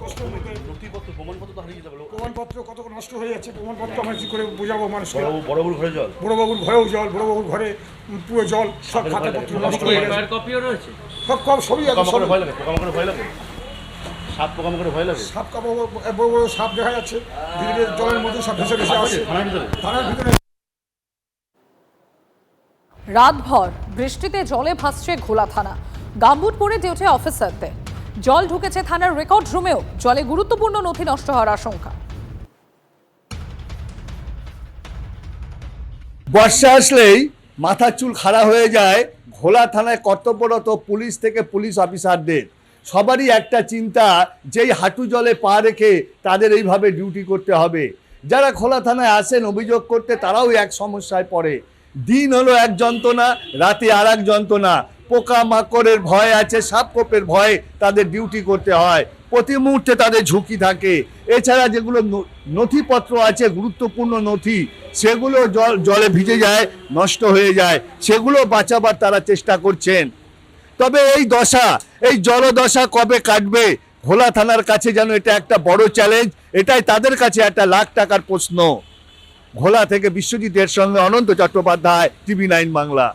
কষ্টের মধ্যে নথিপত্র প্রমাণপত্র তো হারিয়ে যাবে। প্রমাণপত্র কত নষ্ট হয়ে যাচ্ছে, প্রমাণপত্র আমরা কি করে বোঝাবো মানুষকে? বড়বাবুর ঘরে জল, বড়বাবুর ঘরেও জল, বড়বাবুর ঘরে পুরো জল, সব খাতাপত্র নষ্ট হয়ে গেছে। কপিও রয়েছে, সব সবই আছে। পোকামাকড়ে ভয় লাগে, পোকামাকড়ে ভয় লাগে, সাপ পোকামাকড়ে ভয় লাগে। সাপ বড় বড় সাপ দেখা যাচ্ছে, ধীরে ধীরে জলের মধ্যে সব ভেসে ভেসে আসছে থানার ভিতরে। থানার ভিতরে। রাতভর বৃষ্টিতে জলে ভাসছে ঘোলা থানা। গাম্বুটপুরে ডিউটি অফিসারদের। জল ঢুকেছে থানার রেকর্ড রুমেও। জলে গুরুত্বপূর্ণ নথি নষ্ট হওয়ার আশঙ্কা। বর্ষা আসলেই মাথার চুল খাড়া হয়ে যায় ঘোলা থানায় কর্তব্যরত পুলিশ থেকে পুলিশ অফিসারদের। সবারই একটা চিন্তা, যেই হাঁটু জলে পা রেখে তাদের এইভাবে ডিউটি করতে হবে। যারা খোলা থানায় আসেন অভিযোগ করতে, তারাও এক সমস্যায় পড়ে। দিন হলো এক যন্ত্রণা, রাতে আর এক যন্ত্রণা। পোকা মাকড়ের ভয় আছে, সাপকোপের ভয়ে তাদের ডিউটি করতে হয়। প্রতি মুহূর্তে তাদের ঝুঁকি থাকে। এছাড়া যেগুলো নথিপত্র আছে, গুরুত্বপূর্ণ নথি, সেগুলো জলে ভিজে যায়, নষ্ট হয়ে যায়, সেগুলো বাঁচাবার তারা চেষ্টা করছেন। তবে এই জলদশা কবে কাটবে? ভোলা থানার কাছে যেন এটা একটা বড় চ্যালেঞ্জ। এটাই তাদের কাছে একটা লাখ টাকার প্রশ্ন। ভোলা থেকে বিশ্বজিতের সঙ্গে অনন্ত চট্টোপাধ্যায়, TV9 বাংলা।